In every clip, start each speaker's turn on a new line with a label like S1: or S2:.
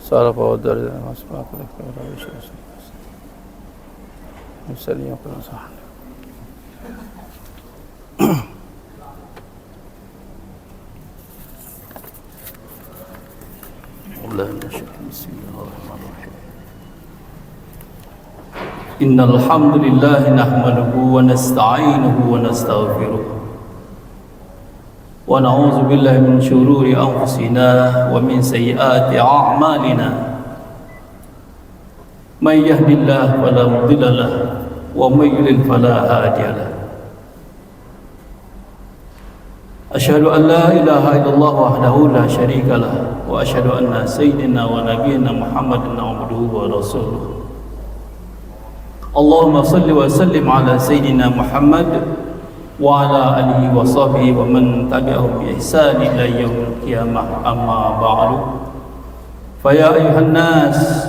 S1: صرف ودر واسمعك لك ولا يشرك مسلم يقول صح والله بسم الله الرحمن الرحيم إن الحمد لله نحمده ونستعينه ونستغفره ونعوذ بالله من شرور أنفسنا ومن سيئات أعمالنا من يهد الله فلا مضل له ومن يضلل فلا هادي له أشهد أن لا إله إلا الله وحده لا شريك له وأشهد أن سيدنا ونبينا محمدا عبده ورسوله اللهم صل وسلم على سيدنا محمد وعلى آله وصحبه ومن تبعهم بإحسان إلى يوم القيامة أما بعد فيا أيها الناس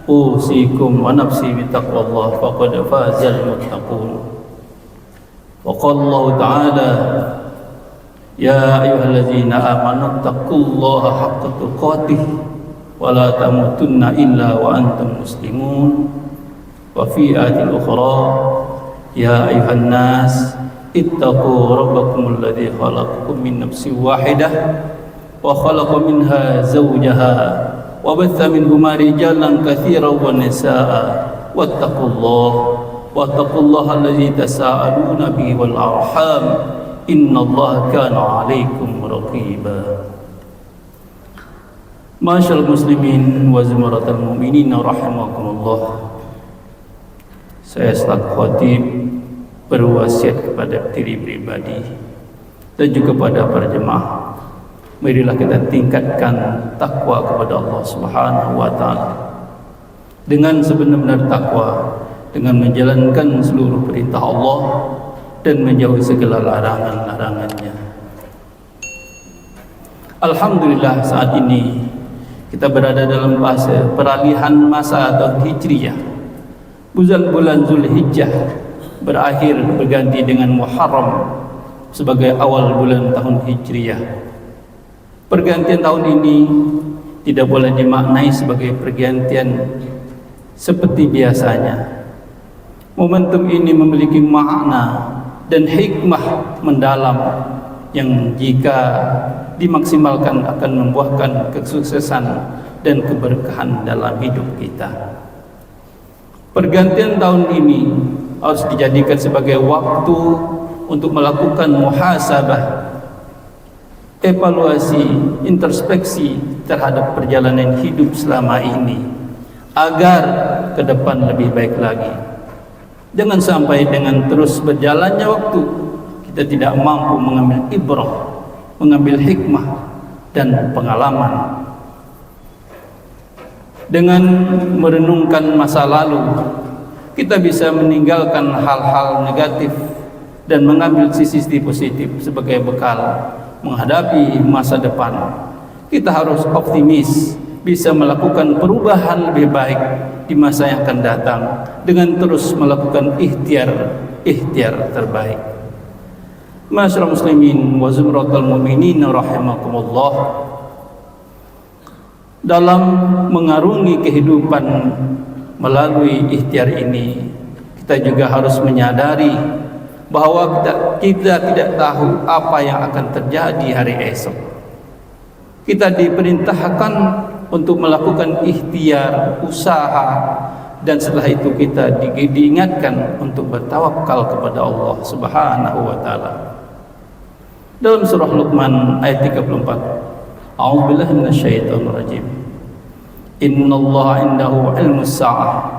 S1: أوصيكم ونفسي بتقوى الله فقد فاز المتقون وقال الله تعالى يا أيها الذين آمنوا اتقوا الله حق تقاته ولا تموتن إلا وأنتم مسلمون وفي آية أخرى يا أيها الناس اتقوا ربكم الذي خلقكم من نفس واحدة وخلق منها زوجها وبث منهما رجالا كثيرا ونساء واتقوا الله الذي تساءلون به والأرحام إن الله كان عليكم رقيبا معاشر المسلمين وزمرة المؤمنين رحمكم الله. Saya selaku khatib berwasiat kepada diri pribadi dan juga kepada para jemaah, marilah kita tingkatkan takwa kepada Allah Subhanahu wa taala dengan sebenar-benar takwa, dengan menjalankan seluruh perintah Allah dan menjauhi segala larangan-larangannya. Alhamdulillah saat ini kita berada dalam fase peralihan masa atau hijriyah. Bulan Zulhijjah berakhir berganti dengan Muharram sebagai awal bulan tahun Hijriyah. Pergantian tahun ini tidak boleh dimaknai sebagai pergantian seperti biasanya. Momentum ini memiliki makna dan hikmah mendalam yang jika dimaksimalkan akan membuahkan kesuksesan dan keberkahan dalam hidup kita. Pergantian tahun ini harus dijadikan sebagai waktu untuk melakukan muhasabah, evaluasi, introspeksi terhadap perjalanan hidup selama ini agar ke depan lebih baik lagi. Jangan sampai dengan terus berjalannya waktu kita tidak mampu mengambil ibrah, mengambil hikmah dan pengalaman. Dengan merenungkan masa lalu, kita bisa meninggalkan hal-hal negatif dan mengambil sisi positif sebagai bekal menghadapi masa depan. Kita harus optimis, bisa melakukan perubahan lebih baik di masa yang akan datang dengan terus melakukan ikhtiar terbaik. Ma'asyiral muslimin wa zumratal mu'minin rahimakumullah. Dalam mengarungi kehidupan melalui ikhtiar ini, kita juga harus menyadari bahwa kita tidak tahu apa yang akan terjadi hari esok. Kita diperintahkan untuk melakukan ikhtiar, usaha, dan setelah itu kita diingatkan untuk bertawakal kepada Allah Subhanahu wa taala. Dalam surah Luqman ayat 34, A'udzubillahi minasyaitonir rajim. Innallaha 'indahu 'ilmus sa'ah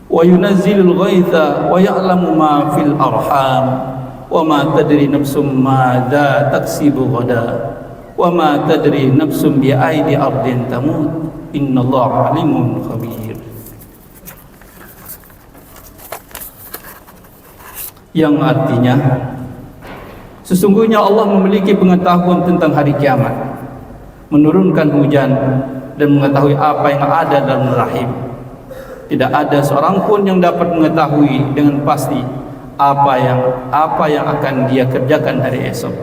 S1: wa yunazzilul ghaitha wa ya'lamu ma fil arham wa ma tadri nafsum madza taksibu ghada wa ma tadri nafsum bi aidi ardin tamut innallaha 'alimun khabir. Yang artinya, sesungguhnya Allah memiliki pengetahuan tentang hari kiamat, menurunkan hujan dan mengetahui apa yang ada dalam rahim. Tidak ada seorang pun yang dapat mengetahui dengan pasti apa yang akan dia kerjakan hari esok.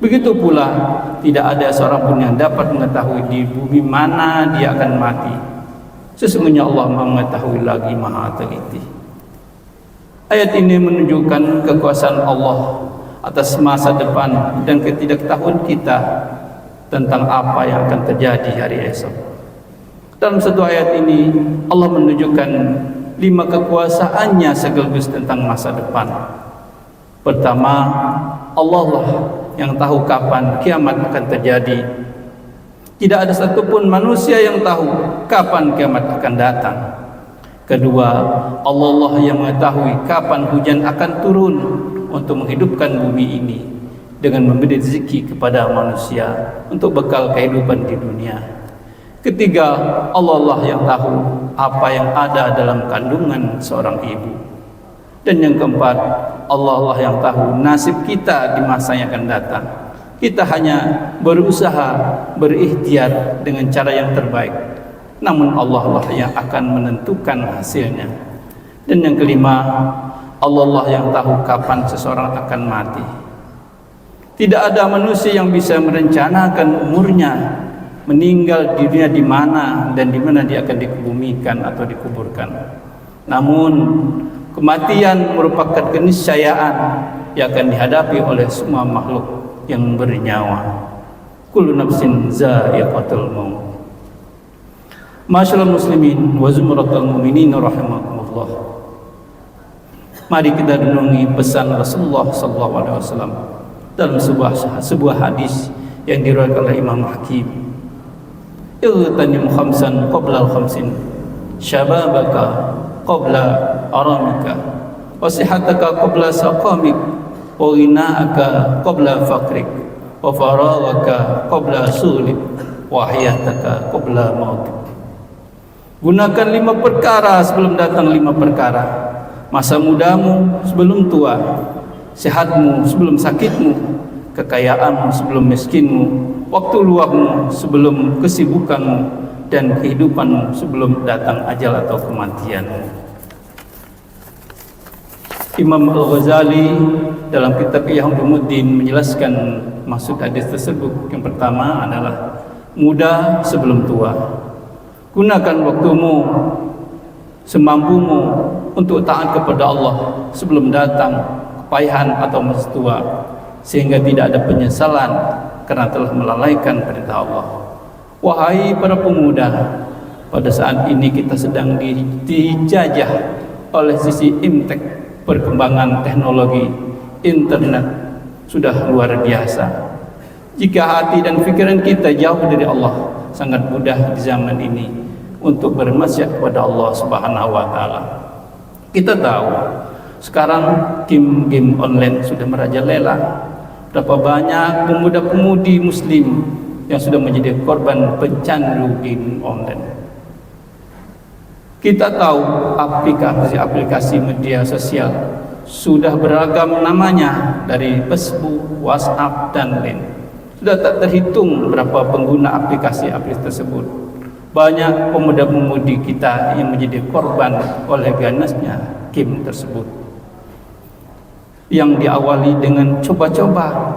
S1: Begitu pula tidak ada seorang pun yang dapat mengetahui di bumi mana dia akan mati. Sesungguhnya Allah Maha mengetahui lagi Maha teliti. Ayat ini menunjukkan kekuasaan Allah atas masa depan dan ketidaktahuan kita tentang apa yang akan terjadi hari esok. Dalam satu ayat ini Allah menunjukkan 5 kekuasaannya sekaligus tentang masa depan. Pertama, Allah lah yang tahu kapan kiamat akan terjadi. Tidak ada satupun manusia yang tahu kapan kiamat akan datang. Kedua, Allah lah yang mengetahui kapan hujan akan turun untuk menghidupkan bumi ini dengan memberi rezeki kepada manusia untuk bekal kehidupan di dunia. Ketiga, Allah lah yang tahu apa yang ada dalam kandungan seorang ibu. Dan yang keempat, Allah lah yang tahu nasib kita di masa yang akan datang. Kita hanya berusaha, berikhtiar dengan cara yang terbaik. Namun Allah lah yang akan menentukan hasilnya. Dan yang kelima, Allah lah yang tahu kapan seseorang akan mati. Tidak ada manusia yang bisa merencanakan umurnya, meninggal di dunia di mana dan di mana dia akan dikebumikan atau dikuburkan. Namun kematian merupakan keniscayaan yang akan dihadapi oleh semua makhluk yang bernyawa. Kullu nafsin za'iqatul maut. Masyaallah muslimin wa zumratul mu'minin rahimakumullah. Mari kita renungi pesan Rasulullah sallallahu alaihi wasallam dalam sebuah hadis yang diriwayatkan oleh Imam Hakim. Igtanim khamsan qabla al-khamsin, syababaka qabla aramika, wa sihataka qabla saqamik, wa ghina'aka qabla faqrik, wa faraghaka qabla sulik, wa hayataka qabla mautik. Gunakan 5 perkara sebelum datang 5 perkara. Masa mudamu sebelum tua, sehatmu sebelum sakitmu, kekayaanmu sebelum miskinmu, waktu luangmu sebelum kesibukanmu, dan kehidupanmu sebelum datang ajal atau kematianmu. Imam Al-Ghazali dalam kitab Ihya Ulumuddin menjelaskan maksud hadis tersebut. Yang pertama adalah muda sebelum tua. Gunakan waktumu semampumu untuk taat kepada Allah sebelum datang kepayahan atau masa tua, sehingga tidak ada penyesalan karena telah melalaikan perintah Allah. Wahai para pemuda, pada saat ini kita sedang dijajah oleh sisi imtek, perkembangan teknologi internet sudah luar biasa. Jika hati dan pikiran kita jauh dari Allah, sangat mudah di zaman ini untuk bermaksiat kepada Allah Subhanahu wa taala. Kita tahu sekarang game online sudah merajalela. Berapa banyak pemuda-pemudi muslim yang sudah menjadi korban pecandu game online. Kita tahu aplikasi media sosial sudah beragam namanya, dari Facebook, WhatsApp, dan lain. Sudah tak terhitung berapa pengguna aplikasi-aplikasi tersebut. Banyak pemuda-pemudi kita yang menjadi korban oleh ganasnya game tersebut, yang diawali dengan coba-coba,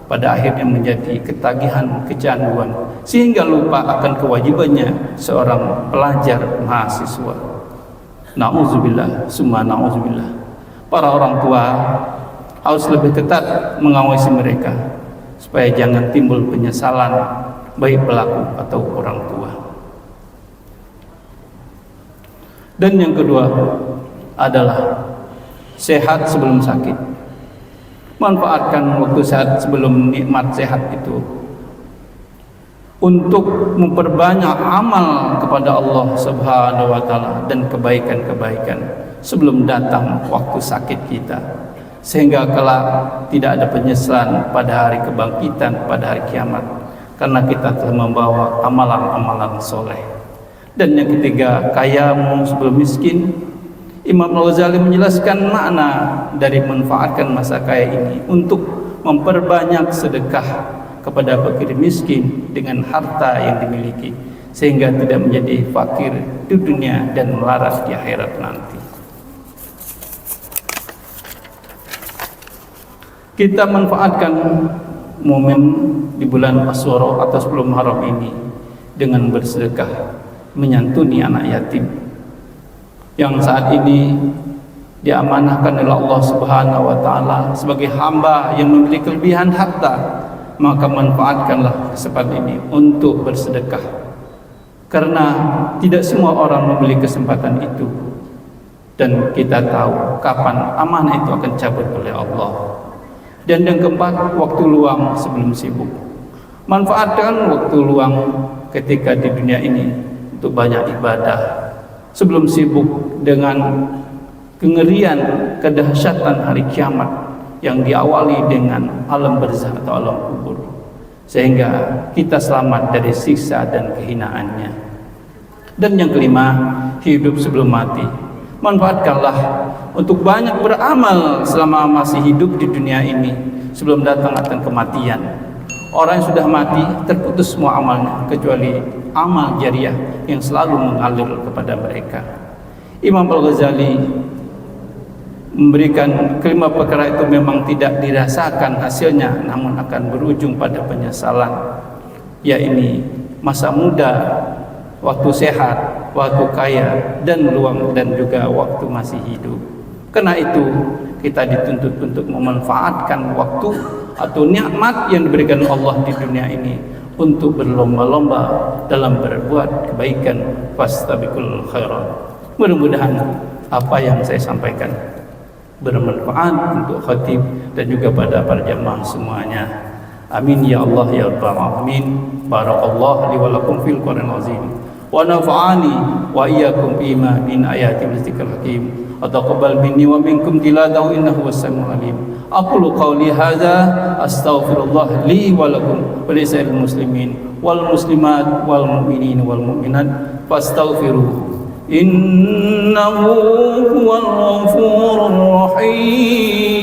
S1: pada akhirnya menjadi ketagihan, kecanduan, sehingga lupa akan kewajibannya seorang pelajar mahasiswa. Na'udzubillah, summa na'udzubillah. Para orang tua harus lebih ketat mengawasi mereka supaya jangan timbul penyesalan baik pelaku atau orang tua. Dan yang kedua adalah sehat sebelum sakit. Manfaatkan waktu sehat sebelum nikmat sehat itu untuk memperbanyak amal kepada Allah Subhanahu wa taala dan kebaikan-kebaikan sebelum datang waktu sakit kita, sehingga kelak tidak ada penyesalan pada hari kebangkitan, pada hari kiamat, karena kita telah membawa amalan-amalan soleh. Dan yang ketiga, kayamu sebelum miskin. Imam Al-Ghazali menjelaskan makna dari memanfaatkan masa kaya ini untuk memperbanyak sedekah kepada fakir miskin dengan harta yang dimiliki, sehingga tidak menjadi fakir di dunia dan melarat di akhirat nanti. Kita manfaatkan momen di bulan Asyura atau 10 Muharram ini dengan bersedekah menyantuni anak yatim yang saat ini diamanahkan oleh Allah Subhanahu wa taala sebagai hamba yang memiliki kelebihan harta. Maka manfaatkanlah kesempatan ini untuk bersedekah, karena tidak semua orang memiliki kesempatan itu, dan kita tahu kapan amanah itu akan cabut oleh Allah. Dan yang keempat, waktu luang sebelum sibuk. Manfaatkan waktu luang ketika di dunia ini untuk banyak ibadah sebelum sibuk dengan kengerian kedahsyatan hari kiamat yang diawali dengan alam barzakh atau alam kubur, sehingga kita selamat dari siksa dan kehinaannya. Dan yang kelima, hidup sebelum mati. Manfaatkanlah untuk banyak beramal selama masih hidup di dunia ini sebelum datang kematian. Orang yang sudah mati terputus semua amalnya kecuali amal jariah yang selalu mengalir kepada mereka. Imam Al-Ghazali memberikan kelima perkara itu memang tidak dirasakan hasilnya, namun akan berujung pada penyesalan, yaitu masa muda, waktu sehat, waktu kaya, dan luang, dan juga waktu masih hidup. Karena itu kita dituntut untuk memanfaatkan waktu atau nikmat yang diberikan Allah di dunia ini untuk berlomba-lomba dalam berbuat kebaikan. Fastabiqul khairat. Mudah-mudahan apa yang saya sampaikan bermanfaat untuk khatib dan juga pada para jamaah semuanya. Amin ya Allah ya rabbal alamin. Barakallahu li wa lakum fil Qur'anil azim wa nafa'ani wa iyyakum bima min ayati dzikril hakim. Ataqabbal minni wa minkum tiladahu innahu was-sami'ul alim. Aqulu qawli hadza astaghfirullah li wa lakum wa lisa'il muslimin wal muslimat wal mu'minin wal mu'minat fastaghfiruhu innahu huwal ghafurur rahim.